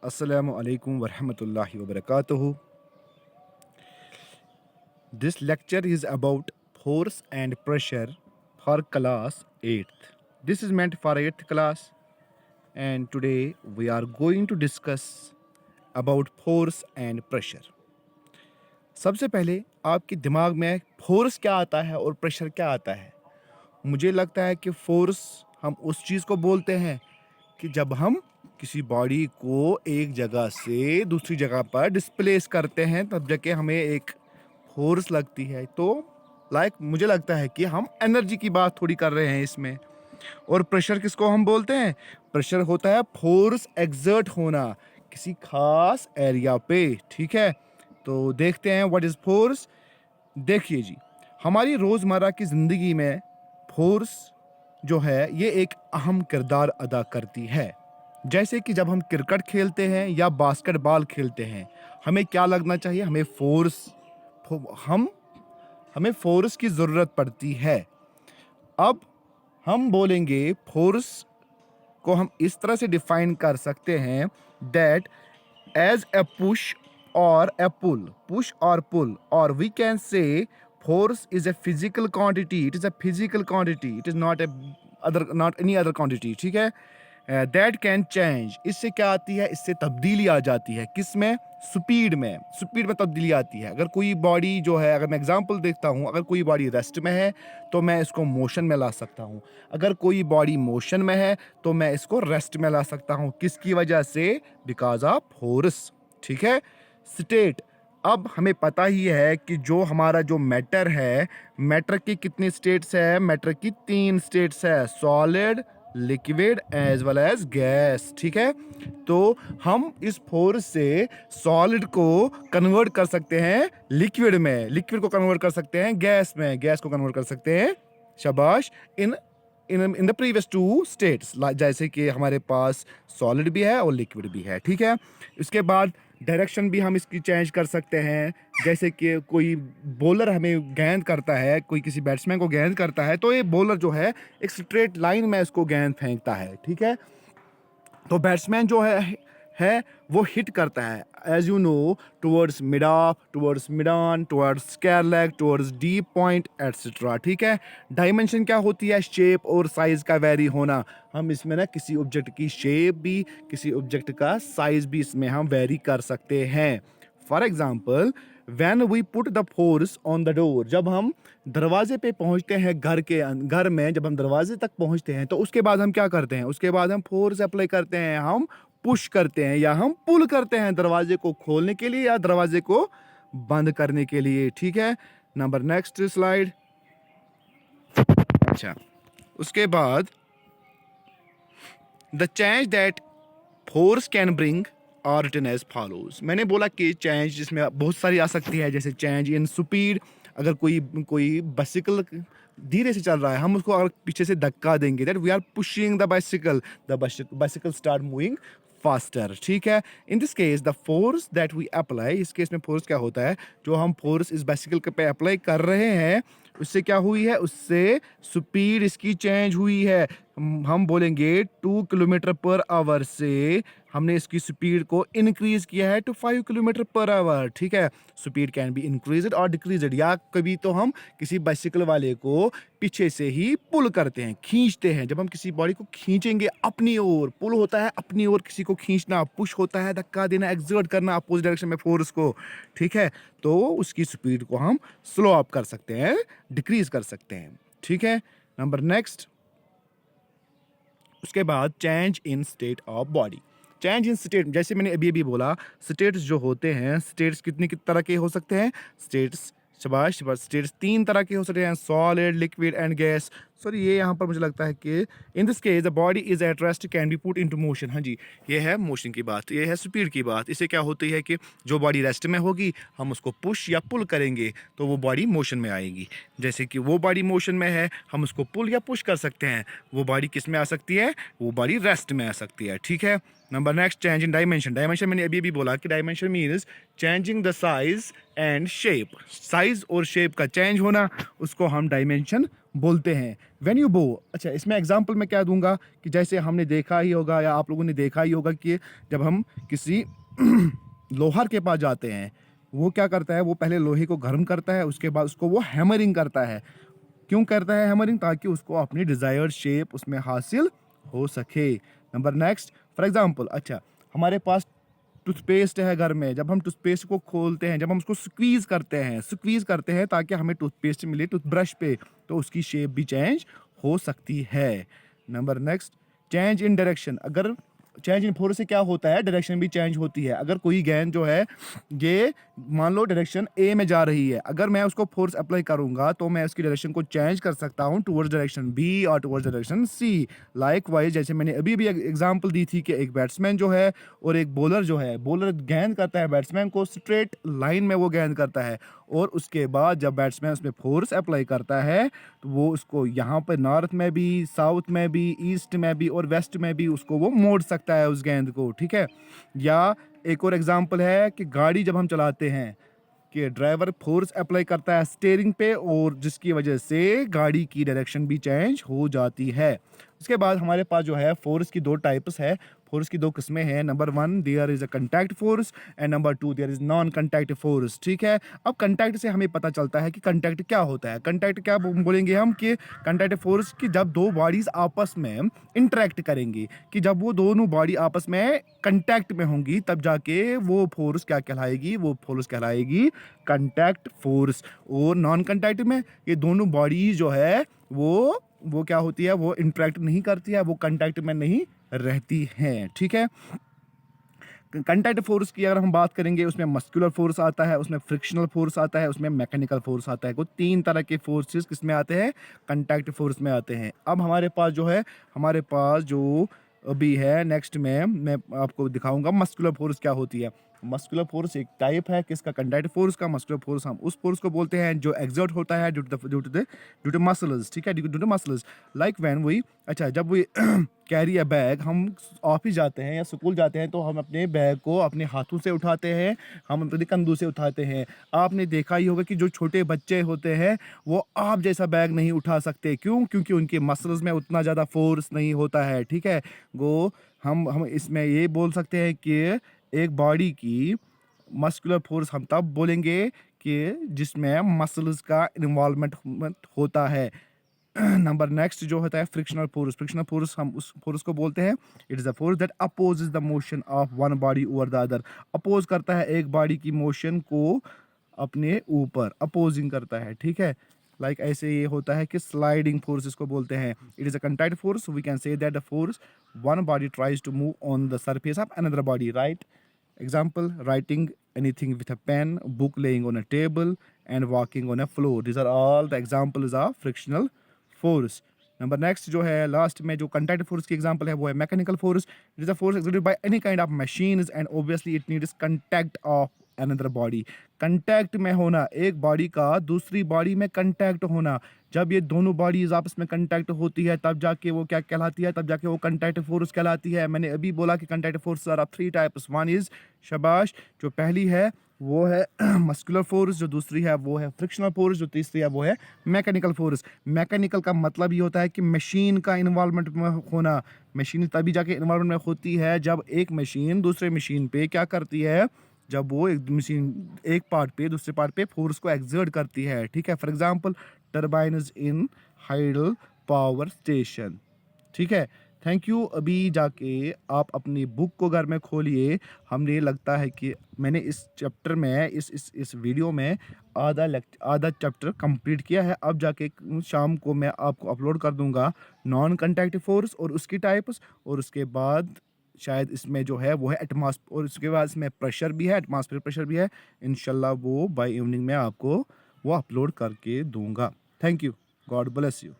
Assalamu alaikum wa rahmatullahi wa barakatuhu. This lecture is about force and pressure for class 8th. This is meant for 8th class, and today we are going to discuss about force and pressure. सबसे पहले आपके दिमाग में force क्या आता है और pressure क्या आता है? मुझे लगता है कि फोर्स हम उस चीज़ को बोलते हैं कि जब हम किसी बॉडी को एक जगह से दूसरी जगह पर डिस्प्लेस करते हैं तब जाके हमें एक फोर्स लगती है। तो मुझे लगता है कि हम एनर्जी की बात थोड़ी कर रहे हैं इसमें। और प्रेशर किसको हम बोलते हैं? प्रेशर होता है फोर्स एक्सर्ट होना किसी खास एरिया पे। ठीक है, तो देखते हैं व्हाट इज फोर्स। देखिए जी, हमारी रोज़मर्रा की ज़िंदगी में फोर्स जो है ये एक अहम किरदार अदा करती है। जैसे कि जब हम क्रिकेट खेलते हैं या बास्केटबॉल खेलते हैं, हमें क्या लगना चाहिए? हमें फोर्स की ज़रूरत पड़ती है। अब हम बोलेंगे फोर्स को हम इस तरह से डिफाइन कर सकते हैं दैट एज ए पुश और ए पुल, पुश और पुल, और we can say force is a physical quantity. It is a physical quantity. It is not any other quantity. ठीक है, that can change. इससे क्या आती है? इससे तब्दीली आ जाती है। किस में? स्पीड में तब्दीली आती है। अगर कोई बॉडी जो है, अगर मैं एग्जांपल देखता हूँ, अगर कोई बॉडी रेस्ट में है तो मैं इसको मोशन में ला सकता हूँ। अगर कोई बॉडी मोशन में है तो मैं इसको रेस्ट में ला सकता हूँ। किसकी वजह से? Because of force. ठीक है, स्टेट। अब हमें पता ही है कि जो हमारा जो मैटर है, मैटर की कितनी स्टेट्स है? मैटर की 3 स्टेट्स है, solid, liquid as well as gas. ठीक है, तो हम इस फोर्स से सॉलिड को कन्वर्ट कर सकते हैं लिक्विड में, लिक्विड को कन्वर्ट कर सकते हैं गैस में, गैस को कन्वर्ट कर सकते हैं, शाबाश, इन द प्रीवियस 2 स्टेट्स। जैसे कि हमारे पास सॉलिड भी है और लिक्विड भी है। ठीक है, इसके बाद डायरेक्शन भी हम इसकी चेंज कर सकते हैं। जैसे कि कोई बॉलर हमें गेंद करता है, कोई किसी बैट्समैन को गेंद करता है, तो ये बॉलर जो है एक स्ट्रेट लाइन में इसको गेंद फेंकता है। ठीक है, तो बैट्समैन जो है वो हिट करता है, as you know, towards mid off, towards mid on, towards square leg, towards deep point etcetera. ठीक है, डायमेंशन क्या होती है? शेप और साइज का वेरी होना। हम इसमें ना किसी ऑब्जेक्ट की शेप भी, किसी ऑब्जेक्ट का साइज भी इसमें हम वेरी कर सकते हैं। For example, when we put the force on the door, जब हम दरवाजे पे पहुंचते हैं, घर में जब हम दरवाजे तक पहुंचते हैं तो उसके बाद हम क्या करते हैं? उसके बाद हम फोर्स अप्लाई करते हैं, हम पुश करते हैं या हम पुल करते हैं दरवाजे को खोलने के लिए या दरवाजे को बंद करने के लिए। ठीक है, नंबर नेक्स्ट स्लाइड। अच्छा, उसके बाद the change that force can bring are written as follows. मैंने बोला कि चेंज जिसमें बहुत सारी आ सकती है, जैसे चेंज इन स्पीड। अगर कोई बाइसिकल धीरे से चल रहा है, हम उसको अगर पीछे से धक्का देंगे, that we are pushing the bicycle start moving faster. ठीक है, in this case the force that we apply, इस केस में फोर्स क्या होता है? जो हम फोर्स इस बाइसिकल पे अप्लाई कर रहे हैं उससे क्या हुई है? उससे स्पीड इसकी चेंज हुई है। हम बोलेंगे 2 किलोमीटर पर आवर से हमने इसकी स्पीड को इंक्रीज किया है टू 5 किलोमीटर पर आवर। ठीक है, स्पीड कैन बी इंक्रीज्ड और डिक्रीज्ड, या कभी तो हम किसी बाइसिकल वाले को पीछे से ही पुल करते हैं, खींचते हैं। जब हम किसी बॉडी को खींचेंगे अपनी ओर, पुल होता है अपनी ओर किसी को खींचना, पुश होता है धक्का देना, एक्सर्ट करना अपोजिट डायरेक्शन में फोर्स को। ठीक है, तो उसकी स्पीड को हम स्लो अप कर सकते हैं, डिक्रीज कर सकते हैं। ठीक है, नंबर नेक्स्ट। उसके बाद change in state of body. Change in state, जैसे मैंने अभी बोला, स्टेट्स जो होते हैं, स्टेट्स कितनी तरह के हो सकते हैं? स्टेट्स, शाबाश, स्टेट्स 3 तरह के हो सकते हैं, solid, liquid and gas. Sorry, ये यहाँ पर मुझे लगता है कि इन this case the body is at rest can be put into motion. हाँ जी, ये है मोशन की बात, ये है स्पीड की बात। इससे क्या होती है कि जो बॉडी रेस्ट में होगी हम उसको पुश या पुल करेंगे तो वो बॉडी मोशन में आएगी। जैसे कि वो बॉडी मोशन में है, हम उसको पुल या पुश कर सकते हैं, वो बॉडी किस में आ सकती है? वो बॉडी रेस्ट में आ सकती है। ठीक है, number next, change in dimension. Dimension मैंने अभी बोला कि dimension means changing the size and shape. Size और शेप का चेंज होना, उसको हम डायमेंशन बोलते हैं। व्हेन यू बो, अच्छा इसमें एग्जांपल मैं क्या दूंगा कि जैसे हमने देखा ही होगा या आप लोगों ने देखा ही होगा कि जब हम किसी लोहार के पास जाते हैं, वो क्या करता है, वो पहले लोहे को गर्म करता है, उसके बाद उसको वो हैमरिंग करता है। क्यों करता है हैमरिंग? ताकि उसको अपनी डिजायर्ड शेप उसमें हासिल हो सके। नंबर नेक्स्ट, फॉर एग्जांपल, अच्छा हमारे पास टूथपेस्ट है घर में, जब हम टूथपेस्ट को खोलते हैं, जब हम उसको स्क्वीज करते हैं ताकि हमें टूथपेस्ट मिले टूथब्रश पे, तो उसकी शेप भी चेंज हो सकती है। Number next, change in direction, अगर चेंज इन फोर्स से क्या होता है, डायरेक्शन भी चेंज होती है। अगर कोई गेंद जो है ये मान लो डायरेक्शन ए में जा रही है, अगर मैं उसको फोर्स अप्लाई करूंगा तो मैं उसकी डायरेक्शन को चेंज कर सकता हूं टुवर्ड्स डायरेक्शन बी और टुवर्ड्स डायरेक्शन सी। लाइक वाइज जैसे मैंने अभी भी एग्जांपल दी थी कि एक बैट्समैन जो है और एक बॉलर जो है, बॉलर गेंद करता है बैट्समैन को स्ट्रेट लाइन में वो गेंद करता है, और उसके बाद जब बैट्समैन उसमें फोर्स अप्लाई करता है तो वो उसको यहाँ पर नॉर्थ में भी, साउथ में भी, ईस्ट में भी और वेस्ट में भी उसको वो मोड़ सकता है उस गेंद को, ठीक है। या एक और एग्जांपल है कि गाड़ी जब हम चलाते हैं कि ड्राइवर फोर्स अप्लाई करता है स्टीयरिंग पे, और जिसकी वजह से गाड़ी की डायरेक्शन भी चेंज हो जाती है। उसके बाद हमारे पास जो है फोर्स की दो टाइप्स है, फोर्स की दो किस्में हैं। Number 1 there is a contact force and number 2 there is non contact force, ठीक है। अब कंटैक्ट से हमें पता चलता है कि कंटैक्ट क्या होता है। कंटैक्ट क्या बोलेंगे हम कि कंटैक्ट फोर्स की जब दो बॉडीज आपस में इंटरेक्ट करेंगी, कि जब वो दोनों बॉडी आपस में कंटैक्ट में होंगी तब जाके वो फोर्स क्या कहलाएगी, वो फोर्स कहलाएगी कंटैक्ट फोर्स। और नॉन कंटैक्ट में ये दोनों बॉडी जो है वो क्या होती है, वो इंटरेक्ट नहीं करती है, वो कंटैक्ट में नहीं रहती हैं, ठीक है। कंटैक्ट फोर्स की अगर हम बात करेंगे, उसमें मस्कुलर फोर्स आता है, उसमें फ्रिक्शनल फोर्स आता है, उसमें मैकेनिकल फोर्स आता है। को तीन तरह के फोर्सेस किस में आते हैं, कंटैक्ट फोर्स में आते हैं। अब हमारे पास जो है, हमारे पास जो अभी है नेक्स्ट में मैं आपको दिखाऊंगा मस्कुलर फोर्स क्या होती है। मस्कुलर फोर्स एक टाइप है किसका, कंटैक्ट फोर्स का। मस्कुलर फोर्स हम उस फोर्स को बोलते हैं जो एक्सर्ट होता है ड्यू टू मसल्स, ठीक है, due to muscles. Like when we, अच्छा जब वी कैरी अ बैग, हम ऑफिस जाते हैं या स्कूल जाते हैं तो हम अपने बैग को अपने हाथों से उठाते हैं, हम अपने कंधों से उठाते हैं। आपने देखा ही होगा कि जो छोटे बच्चे होते हैं वो आप जैसा बैग नहीं उठा सकते, क्यों? क्योंकि उनके मसल्स में उतना ज़्यादा फोर्स नहीं होता है, ठीक है। वो हम इसमें ये बोल सकते हैं कि एक बॉडी की मस्कुलर फोर्स हम तब बोलेंगे कि जिसमें मसल्स का इन्वॉल्वमेंट होता है। नंबर नेक्स्ट जो होता है फ्रिक्शनल फोर्स। फ्रिक्शनल फोर्स हम उस फोर्स को बोलते हैं, it is the force that opposes the motion of one body over the other. Oppose करता है एक बॉडी की मोशन को अपने ऊपर, अपोजिंग करता है, ठीक है। लाइक ऐसे ये होता है कि स्लाइडिंग फोर्स इसको बोलते हैं। It is a contact force, we can say that the force one body tries to move on the surface of another body, right. Example, writing anything with a pen, book laying on a table, and walking on a floor. These are all the examples of frictional force. Number next जो है last में जो contact force की example है वो है mechanical force. It is a force exerted by any kind of machines and obviously it needs contact of another body. Contact में होना, एक बॉडी का दूसरी बॉडी में कंटैक्ट होना। जब ये दोनों बॉडीज आपस में कंटैक्ट होती है तब जाके वो क्या कहलाती है, तब जाके वो कंटैक्ट फोर्स कहलाती है। मैंने अभी बोला कि contact force are of 3 types. One is, शाबाश, जो पहली है वो है मस्कुलर फोर्स, जो दूसरी है वो है फ्रिक्शनल फोर्स, जो तीसरी है वो है मैकेनिकल फोर्स। मैकेनिकल का मतलब ये होता है कि मशीन का इन्वॉल्वमेंट में होना। मशीन तभी जाके इन्वॉल्वमेंट में होती है जब एक मशीन दूसरे मशीन पे क्या करती है, जब वो एक मशीन एक पार्ट पे दूसरे पार्ट पे फोर्स को एक्सर्ट करती है, ठीक है। For example turbines in hydel power station, ठीक है। Thank you. अभी जाके आप अपनी बुक को घर में खोलिए। हमने लगता है कि मैंने इस चैप्टर में इस वीडियो में आधा चैप्टर कंप्लीट किया है। अब जाके शाम को मैं आपको अपलोड कर दूंगा नॉन कंटैक्ट फोर्स और उसकी टाइप्स, और उसके बाद शायद इसमें जो है वो है एटमॉस्फेयर, और उसके बाद इसमें प्रेशर भी है, एटमॉस्फेयर प्रेशर भी है। इंशाल्लाह वो बाय इवनिंग में आपको वो अपलोड करके दूंगा। Thank you, God bless you.